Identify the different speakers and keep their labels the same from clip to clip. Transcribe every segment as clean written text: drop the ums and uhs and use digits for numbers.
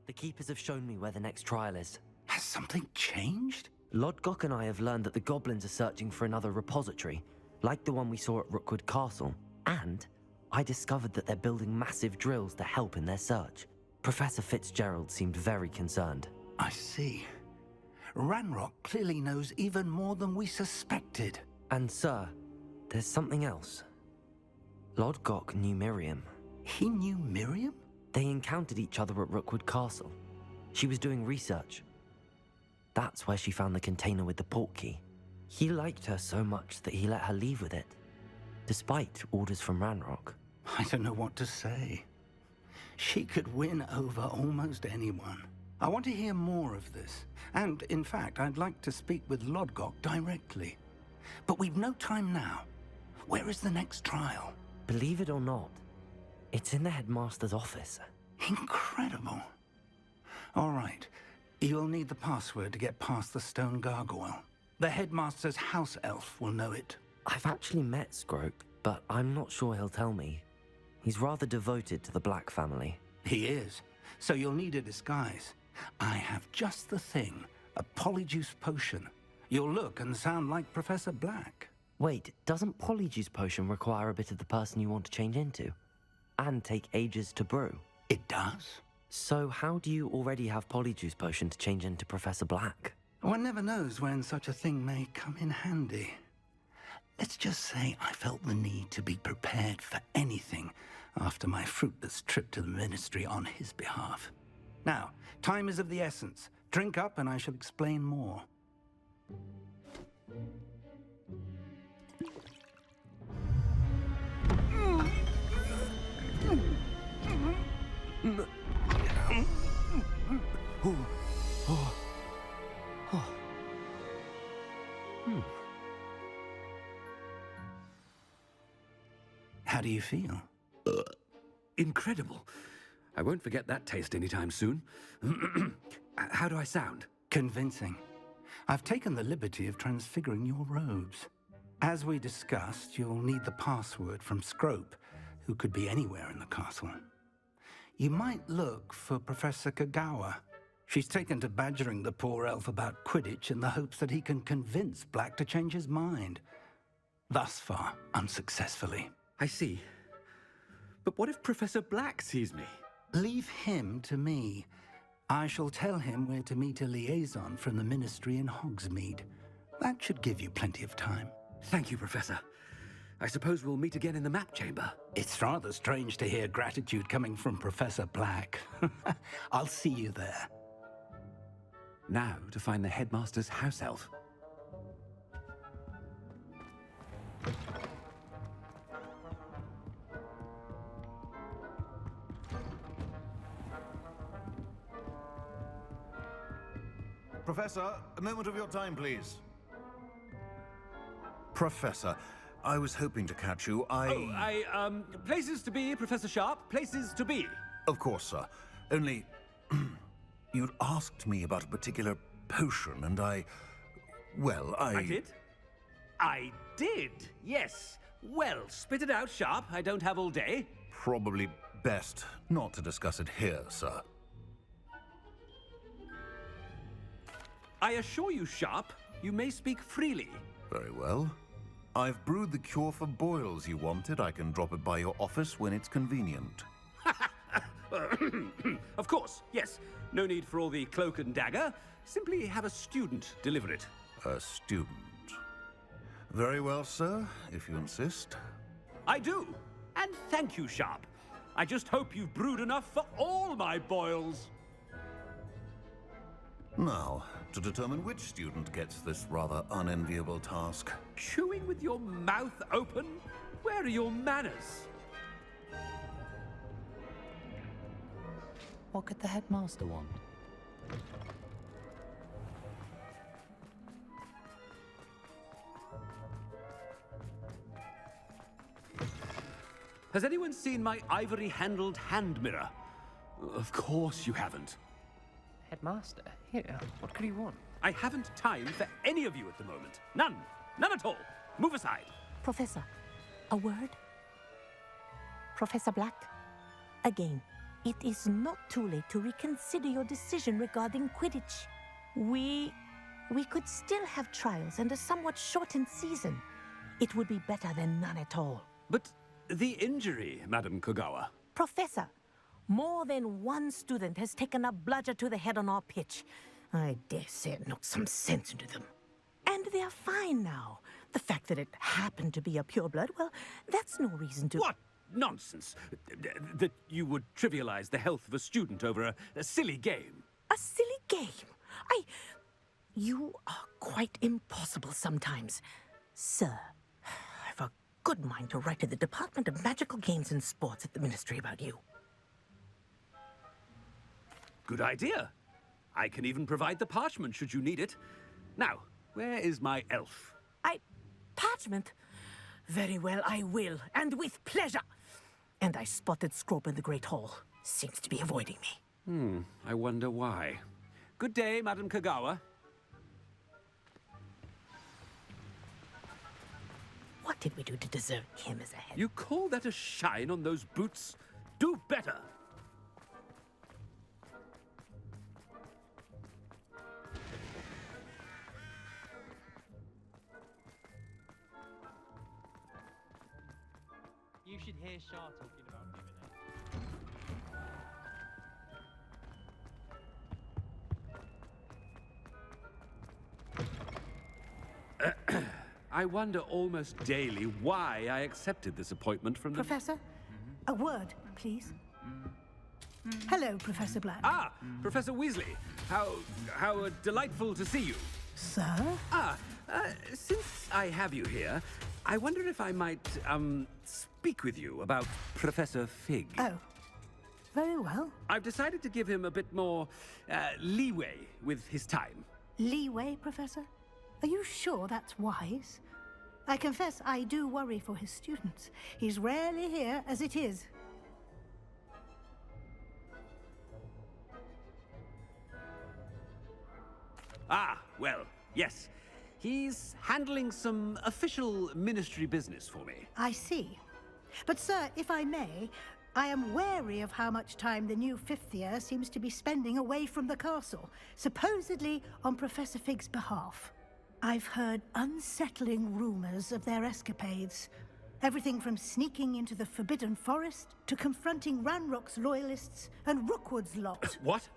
Speaker 1: The Keepers have shown me where the next trial is.
Speaker 2: Has something changed?
Speaker 1: Lodgok and I have learned that the goblins are searching for another repository, like the one we saw at Rookwood Castle. And I discovered that they're building massive drills to help in their search. Professor Fitzgerald seemed very concerned.
Speaker 2: I see. Ranrock clearly knows even more than we suspected.
Speaker 1: And sir, there's something else. Lodgok knew Miriam.
Speaker 2: He knew Miriam?
Speaker 1: They encountered each other at Rookwood Castle. She was doing research. That's where she found the container with the portkey. He liked her so much that he let her leave with it, despite orders from Ranrock.
Speaker 2: I don't know what to say. She could win over almost anyone. I want to hear more of this. And, in fact, I'd like to speak with Lodgok directly. But we've no time now. Where is the next trial?
Speaker 1: Believe it or not, it's in the headmaster's office.
Speaker 2: Incredible. All right. You'll need the password to get past the stone gargoyle. The headmaster's house elf will know it.
Speaker 1: I've actually met Scrope, but I'm not sure he'll tell me. He's rather devoted to the Black family.
Speaker 2: He is. So you'll need a disguise. I have just the thing. A Polyjuice potion. You'll look and sound like Professor Black.
Speaker 1: Wait, doesn't Polyjuice potion require a bit of the person you want to change into? And take ages to brew?
Speaker 2: It does.
Speaker 1: So how do you already have Polyjuice potion to change into Professor Black?
Speaker 2: One never knows when such a thing may come in handy. Let's just say I felt the need to be prepared for anything after my fruitless trip to the Ministry on his behalf. Now, time is of the essence. Drink up and I shall explain more. How do you feel?
Speaker 3: Incredible. I won't forget that taste anytime soon. How do I sound?
Speaker 2: Convincing. I've taken the liberty of transfiguring your robes. As we discussed, you'll need the password from Scrope, who could be anywhere in the castle. You might look for Professor Kagawa. She's taken to badgering the poor elf about Quidditch in the hopes that he can convince Black to change his mind. Thus far, unsuccessfully.
Speaker 3: I see. But what if Professor Black sees me?
Speaker 2: Leave him to me. I shall tell him where to meet a liaison from the Ministry in Hogsmeade. That should give you plenty of time.
Speaker 3: Thank you, Professor. I suppose we'll meet again in the map chamber.
Speaker 2: It's rather strange to hear gratitude coming from Professor Black. I'll see you there.
Speaker 3: Now to find the headmaster's house elf.
Speaker 4: Professor, a moment of your time, please. Professor, I was hoping to catch you.
Speaker 3: Places to be, Professor Sharp. Places to be.
Speaker 4: Of course, sir. Only, you'd asked me about a particular potion, and I
Speaker 3: did? I did, yes. Well, spit it out, Sharp. I don't have all day.
Speaker 4: Probably best not to discuss it here, sir.
Speaker 3: I assure you, Sharp, you may speak freely.
Speaker 4: Very well. I've brewed the cure for boils you wanted. I can drop it by your office when it's convenient.
Speaker 3: Of course, yes. No need for all the cloak and dagger. Simply have a student deliver it.
Speaker 4: A student. Very well, sir, if you insist.
Speaker 3: I do. And thank you, Sharp. I just hope you've brewed enough for all my boils.
Speaker 4: Now, to determine which student gets this rather unenviable task.
Speaker 3: Chewing with your mouth open? Where are your manners?
Speaker 5: What could the headmaster want?
Speaker 3: Has anyone seen my ivory-handled hand mirror? Of course you haven't.
Speaker 5: Headmaster? Here, what could he want?
Speaker 3: I haven't time for any of you at the moment. None. None at all. Move aside.
Speaker 6: Professor, a word? Professor Black? Again, It is not too late to reconsider your decision regarding Quidditch. We could still have trials and a somewhat shortened season. It would be better than none at all.
Speaker 3: But the injury, Madam Kogawa.
Speaker 6: Professor, more than one student has taken a bludger to the head on our pitch. I dare say it knocked some sense into them. And they are fine now. The fact that it happened to be a pureblood, well, that's no reason to...
Speaker 3: What nonsense! That you would trivialize the health of a student over a silly game.
Speaker 6: A silly game? You are quite impossible sometimes. Sir, I've a good mind to write to the Department of Magical Games and Sports at the Ministry about you.
Speaker 3: Good idea. I can even provide the parchment should you need it. Now, where is my elf?
Speaker 6: Parchment? Very well, I will, and with pleasure. And I spotted Scrope in the Great Hall. Seems to be avoiding me.
Speaker 3: I wonder why. Good day, Madam Kogawa.
Speaker 6: What did we do to deserve him as a head?
Speaker 3: You call that a shine on those boots? Do better!
Speaker 5: You should hear Shah talking about giving it.
Speaker 3: I wonder almost daily why I accepted this appointment from the...
Speaker 7: Professor, a word, please. Hello, Professor Black.
Speaker 3: Ah, Professor Weasley. How delightful to see you.
Speaker 7: Sir?
Speaker 3: Since I have you here, I wonder if I might, speak with you about Professor Fig.
Speaker 7: Oh, very well.
Speaker 3: I've decided to give him a bit more, leeway with his time.
Speaker 7: Leeway, Professor? Are you sure that's wise? I confess I do worry for his students. He's rarely here as it is.
Speaker 3: Ah, well, yes. He's handling some official ministry business for me.
Speaker 7: I see. But, sir, if I may, I am wary of how much time the new fifth year seems to be spending away from the castle, supposedly on Professor Fig's behalf. I've heard unsettling rumors of their escapades. Everything from sneaking into the Forbidden Forest to confronting Ranrock's loyalists and Rookwood's lot.
Speaker 3: What?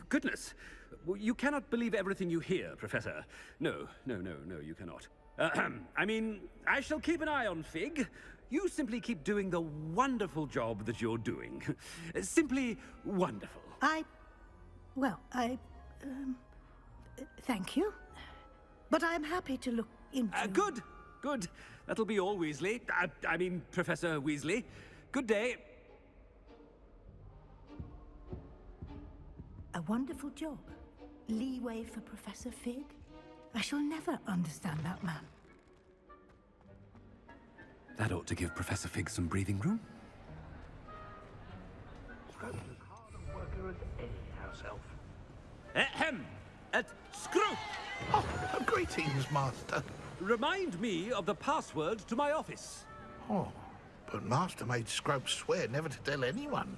Speaker 3: Goodness. You cannot believe everything you hear, Professor. No, you cannot. I mean, I shall keep an eye on Fig. You simply keep doing the wonderful job that you're doing. Simply wonderful.
Speaker 7: Thank you. But I'm happy to look into...
Speaker 3: Good. That'll be all, Weasley. I mean, Professor Weasley. Good day.
Speaker 7: A wonderful job. Leeway for Professor Fig? I shall never understand that man.
Speaker 3: That ought to give Professor Fig some breathing room.
Speaker 8: Scrope's as hard a worker as any house elf.
Speaker 3: Ahem! At Scrope!
Speaker 8: Oh, greetings, Master.
Speaker 3: Remind me of the password to my office.
Speaker 8: Oh, but Master made Scrope swear never to tell anyone,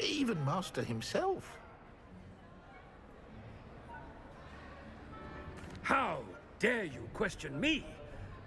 Speaker 8: even Master himself.
Speaker 3: How dare you question me?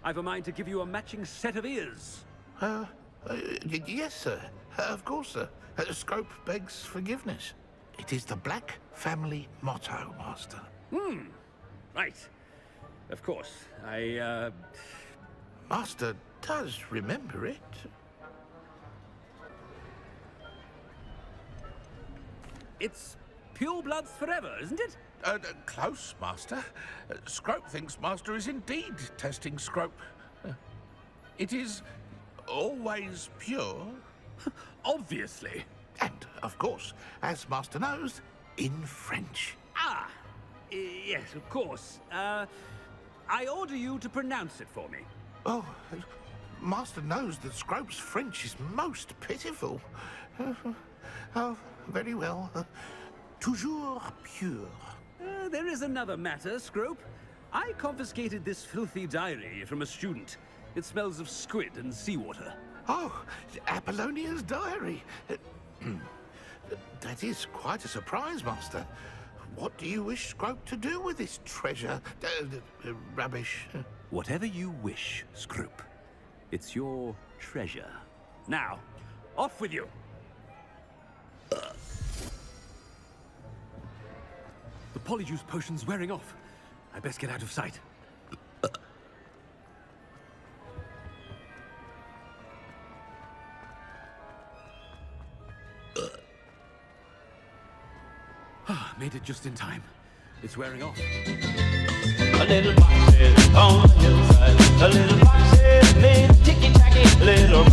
Speaker 3: I've a mind to give you a matching set of ears.
Speaker 8: Yes, sir. Of course, sir. Scrope begs forgiveness. It is the Black family motto, Master.
Speaker 3: Right. Of course.
Speaker 8: Master does remember it.
Speaker 3: It's purebloods forever, isn't it?
Speaker 8: Close, Master. Scrope thinks Master is indeed testing Scrope. It is always pure.
Speaker 3: Obviously.
Speaker 8: And, of course, as Master knows, in French.
Speaker 3: Yes, of course. I order you to pronounce it for me.
Speaker 8: Oh, Master knows that Scrope's French is most pitiful. Oh, very well. Toujours pure.
Speaker 3: There is another matter, Scrope. I confiscated this filthy diary from a student. It smells of squid and seawater.
Speaker 8: Oh, Apollonia's diary. That is quite a surprise, Master. What do you wish Scrope to do with this treasure? Rubbish.
Speaker 3: Whatever you wish, Scrope. It's your treasure. Now, off with you! The Polyjuice potion's wearing off. I best get out of sight. Made it just in time. It's wearing off.
Speaker 9: A little boxes on the hillside. A little boxes made ticky-tacky. Little